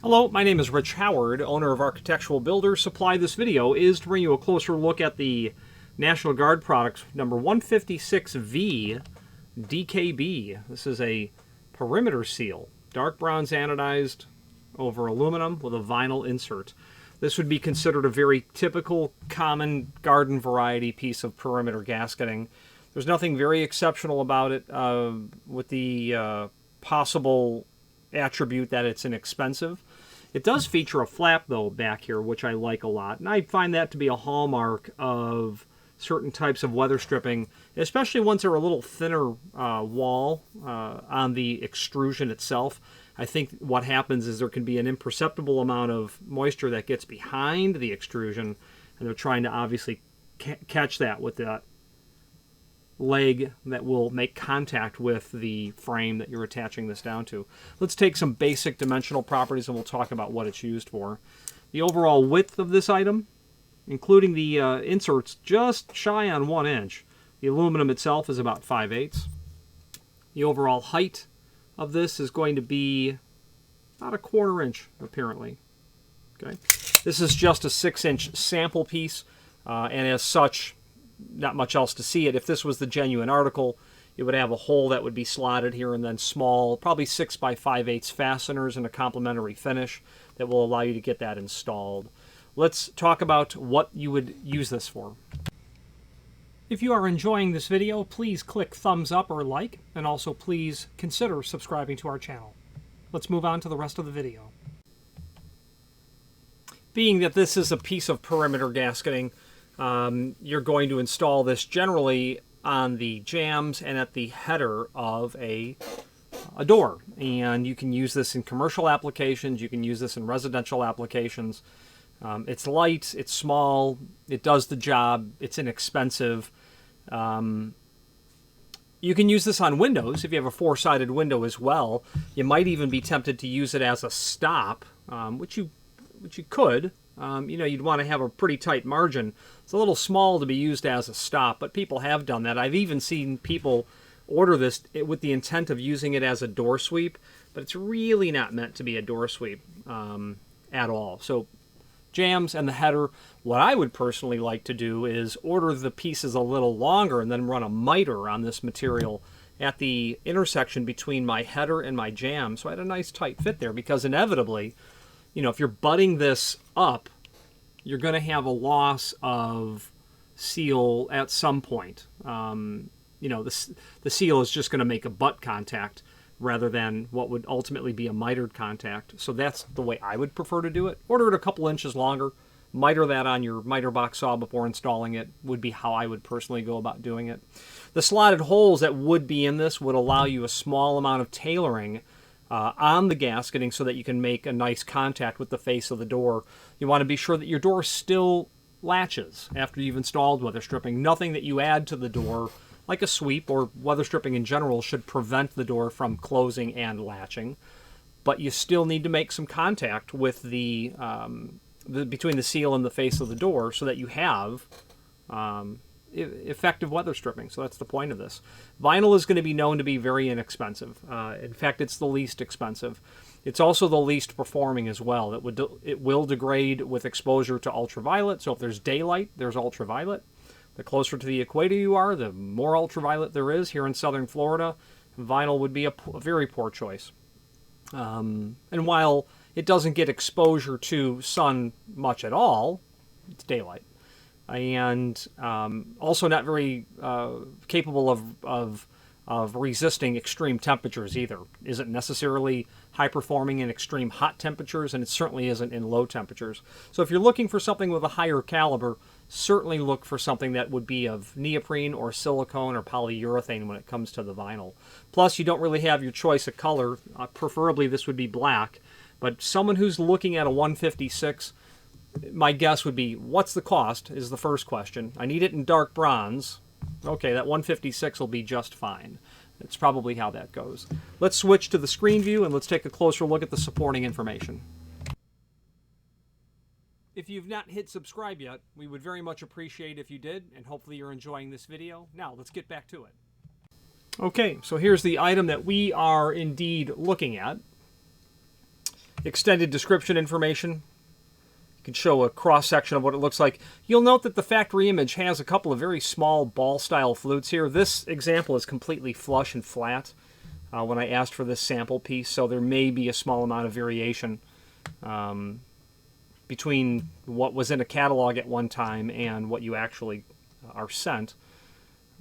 Hello, my name is Rich Howard, owner of Architectural Builders Supply. This video is to bring you a closer look at the National Guard products number 156V DKB. This is a perimeter seal, dark bronze anodized over aluminum with a vinyl insert. This would be considered a very typical, common garden variety piece of perimeter gasketing. There's nothing very exceptional about it, with the possible attribute that it's inexpensive. It does feature a flap, though, back here, which I like a lot. And I find that to be a hallmark of certain types of weather stripping, especially once they're a little thinner wall on the extrusion itself. I think what happens is there can be an imperceptible amount of moisture that gets behind the extrusion, and they're trying to obviously catch that with that leg that will make contact with the frame that you're attaching this down to. Let's take some basic dimensional properties and we'll talk about what it's used for. The overall width of this item, including the inserts, just shy on 1 inch. The aluminum itself is about 5/8. The overall height of this is going to be about a 1/4 inch, apparently. Okay, this is just a 6-inch sample piece, and as such, not much else to see it. If this was the genuine article, it would have a hole that would be slotted here and then small, probably 6 by 5/8 fasteners and a complementary finish that will allow you to get that installed. Let's talk about what you would use this for. If you are enjoying this video, please click thumbs up or like, and also please consider subscribing to our channel. Let's move on to the rest of the video. Being that this is a piece of perimeter gasketing, you're going to install this generally on the jambs and at the header of a door. And you can use this in commercial applications, you can use this in residential applications. It's light, it's small, it does the job, it's inexpensive. You can use this on windows if you have a 4-sided window as well. You might even be tempted to use it as a stop, which you could. You'd want to have a pretty tight margin. It's a little small to be used as a stop, but people have done that. I've even seen people order this with the intent of using it as a door sweep, but it's really not meant to be a door sweep at all. So jambs and the header, what I would personally like to do is order the pieces a little longer and then run a miter on this material at the intersection between my header and my jam, so I had a nice tight fit there, because inevitably, if you're butting this up, you're going to have a loss of seal at some point. The seal is just going to make a butt contact rather than what would ultimately be a mitered contact. So that's the way I would prefer to do it. Order it a couple inches longer, miter that on your miter box saw before installing it would be how I would personally go about doing it. The slotted holes that would be in this would allow you a small amount of tailoring on the gasketing so that you can make a nice contact with the face of the door. You want to be sure that your door still latches after you've installed weather stripping. Nothing that you add to the door, like a sweep or weather stripping in general, should prevent the door from closing and latching. But you still need to make some contact with the between the seal and the face of the door so that you have effective weather stripping. So that's the point of this. Vinyl is going to be known to be very inexpensive. In fact, it's the least expensive. It's also the least performing as well. It will degrade with exposure to ultraviolet. So if there's daylight, there's ultraviolet. The closer to the equator you are, the more ultraviolet there is. Here in southern Florida, vinyl would be a very poor choice. And while it doesn't get exposure to sun much at all, it's daylight. And also not very capable of resisting extreme temperatures either. Isn't necessarily high performing in extreme hot temperatures, and it certainly isn't in low temperatures. So if you're looking for something with a higher caliber, certainly look for something that would be of neoprene or silicone or polyurethane when it comes to the vinyl. Plus, you don't really have your choice of color. Preferably this would be black, but someone who's looking at a 156, my guess would be, what's the cost is the first question. I need it in dark bronze. Okay, that 156 will be just fine. That's probably how that goes. Let's switch to the screen view and let's take a closer look at the supporting information. If you've not hit subscribe yet, we would very much appreciate if you did, and hopefully you're enjoying this video. Now, let's get back to it. Okay, so here's the item that we are indeed looking at. extended description information. You can show a cross-section of what it looks like. You'll note that the factory image has a couple of very small ball-style flutes here. This example is completely flush and flat when I asked for this sample piece, so there may be a small amount of variation between what was in a catalog at one time and what you actually are sent.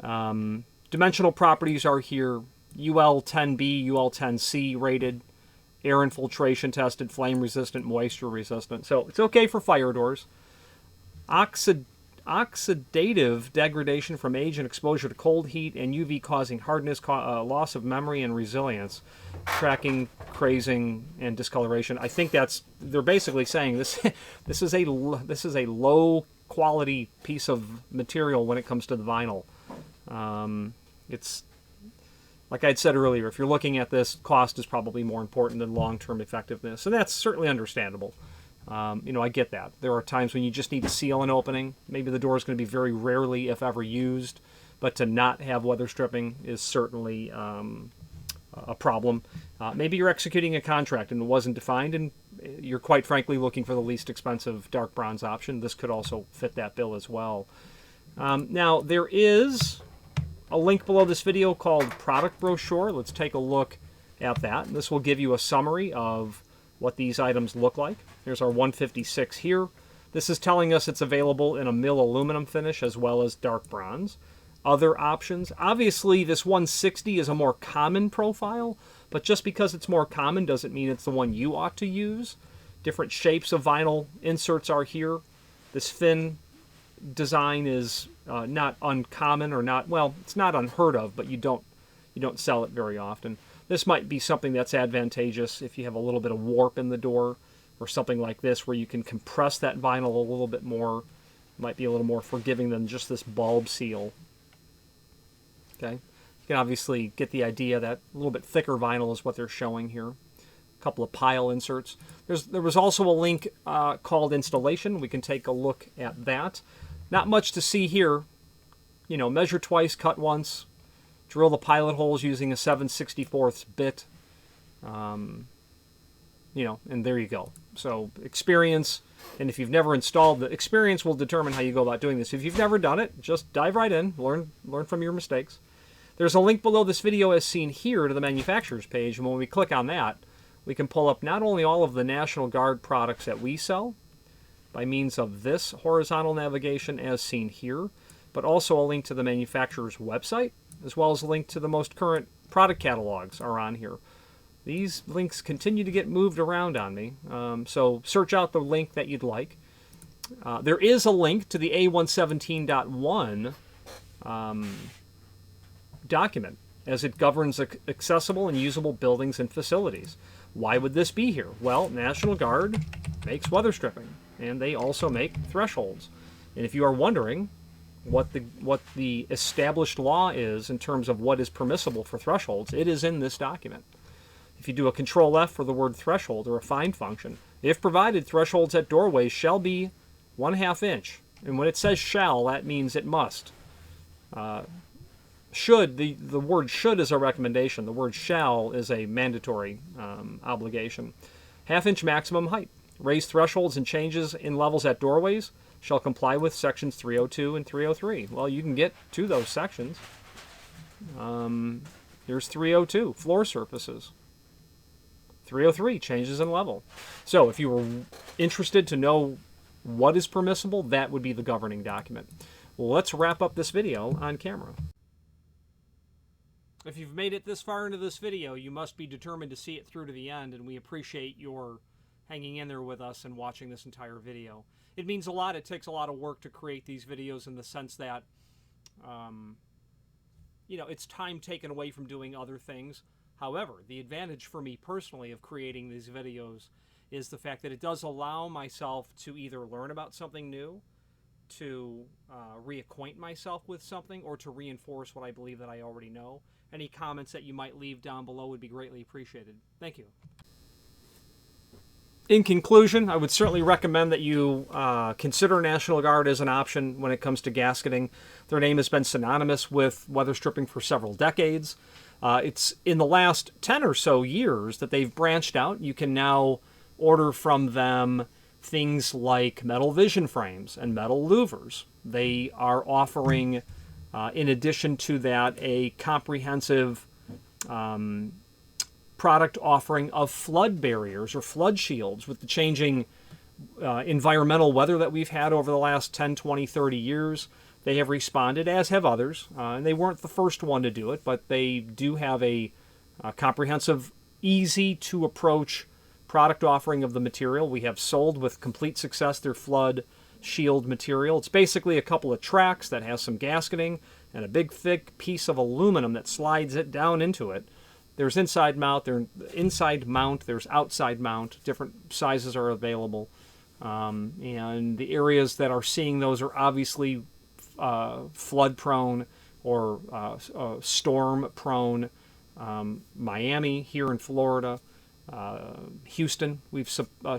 Dimensional properties are here. UL10B, UL10C rated, air infiltration tested, flame resistant, moisture resistant. So it's okay for fire doors. Oxidative degradation from age and exposure to cold, heat, and UV causing hardness, loss of memory and resilience, cracking, crazing, and discoloration. I think they're basically saying this this is a low quality piece of material when it comes to the vinyl. It's like I'd said earlier, if you're looking at this, cost is probably more important than long-term effectiveness, and that's certainly understandable. I get that. There are times when you just need to seal an opening. Maybe the door is going to be very rarely, if ever, used, but to not have weather stripping is certainly a problem. Maybe you're executing a contract and it wasn't defined, and you're quite frankly looking for the least expensive dark bronze option. This could also fit that bill as well. Now, there is a link below this video called Product Brochure. Let's take a look at that. And this will give you a summary of what these items look like. Here's our 156 here. This is telling us it's available in a mill aluminum finish as well as dark bronze. Other options. Obviously, this 160 is a more common profile, but just because it's more common doesn't mean it's the one you ought to use. Different shapes of vinyl inserts are here. This fin design is not uncommon, or not, well, it's not unheard of, but you don't sell it very often. This might be something that's advantageous if you have a little bit of warp in the door, or something like this where you can compress that vinyl a little bit more. It might be a little more forgiving than just this bulb seal. Okay, you can obviously get the idea that a little bit thicker vinyl is what they're showing here. A couple of pile inserts. There was also a link called installation. We can take a look at that. Not much to see here. Measure twice, cut once. Drill the pilot holes using a 7/64 bit. And there you go. So experience, and if you've never installed, the experience will determine how you go about doing this. If you've never done it, just dive right in, learn from your mistakes. There's a link below this video as seen here to the manufacturer's page, and when we click on that, we can pull up not only all of the National Guard products that we sell by means of this horizontal navigation as seen here, but also a link to the manufacturer's website, as well as a link to the most current product catalogs are on here. These links continue to get moved around on me, so search out the link that you'd like. There is a link to the A117.1 document, as it governs accessible and usable buildings and facilities. Why would this be here? Well, National Guard makes weather stripping, and they also make thresholds. And if you are wondering what the established law is in terms of what is permissible for thresholds, it is in this document. If you do a Control F for the word threshold or a find function, if provided, thresholds at doorways shall be 1/2 inch. And when it says shall, that means it must. Should, the word should is a recommendation. The word shall is a mandatory obligation. 1/2 inch maximum height. Raised thresholds and changes in levels at doorways shall comply with sections 302 and 303. Well, you can get to those sections. Here's 302, floor surfaces. 303, changes in level. So if you were interested to know what is permissible, that would be the governing document. Well, let's wrap up this video on camera. If you've made it this far into this video, you must be determined to see it through to the end, and we appreciate your hanging in there with us and watching this entire video. It means a lot. It takes a lot of work to create these videos in the sense that, it's time taken away from doing other things. However, the advantage for me personally of creating these videos is the fact that it does allow myself to either learn about something new, to reacquaint myself with something, or to reinforce what I believe that I already know. Any comments that you might leave down below would be greatly appreciated. Thank you. In conclusion, I would certainly recommend that you consider National Guard as an option when it comes to gasketing. Their name has been synonymous with weather stripping for several decades. It's in the last 10 or so years that they've branched out. You can now order from them things like metal vision frames and metal louvers. They are offering, in addition to that, a comprehensive product offering of flood barriers or flood shields. With the changing environmental weather that we've had over the last 10, 20, 30 years, they have responded, as have others. And they weren't the first one to do it, but they do have a comprehensive, easy-to-approach product offering of the material. We have sold with complete success their flood shield material. It's basically a couple of tracks that has some gasketing and a big thick piece of aluminum that slides it down into it. There's inside mount, there's outside mount. Different sizes are available. And the areas that are seeing those are obviously flood prone or storm prone. Miami here in Florida, Houston we've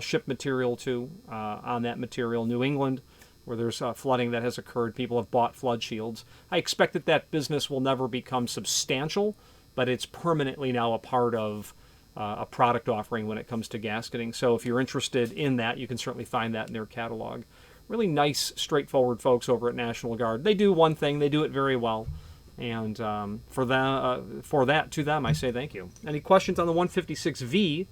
shipped material to on that material. New England, where there's flooding that has occurred, people have bought flood shields. I expect that that business will never become substantial, but it's permanently now a part of a product offering when it comes to gasketing. So if you're interested in that, you can certainly find that in their catalog. Really nice, straightforward folks over at National Guard. They do one thing, they do it very well. And for that, to them, I say thank you. Any questions on the 156V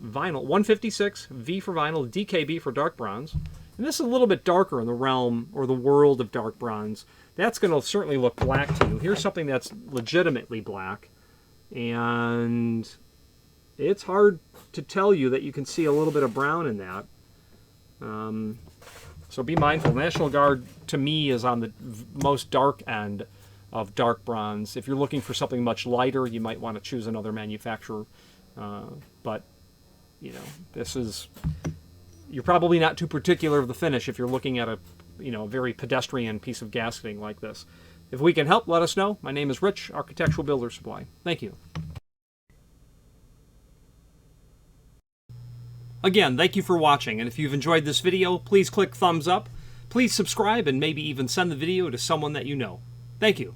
vinyl? 156V for vinyl, DKB for dark bronze. And this is a little bit darker in the realm or the world of dark bronze. That's going to certainly look black to you. Here's something that's legitimately black. And it's hard to tell you that you can see a little bit of brown in that. So be mindful. National Guard, to me, is on the most dark end of dark bronze. If you're looking for something much lighter, you might want to choose another manufacturer. But, you know, this is... You're probably not too particular of the finish if you're looking at a very pedestrian piece of gasketing like this. If we can help, let us know. My name is Rich, Architectural Builder Supply. Thank you. Again, thank you for watching, and if you've enjoyed this video, please click thumbs up. Please subscribe and maybe even send the video to someone that you know. Thank you.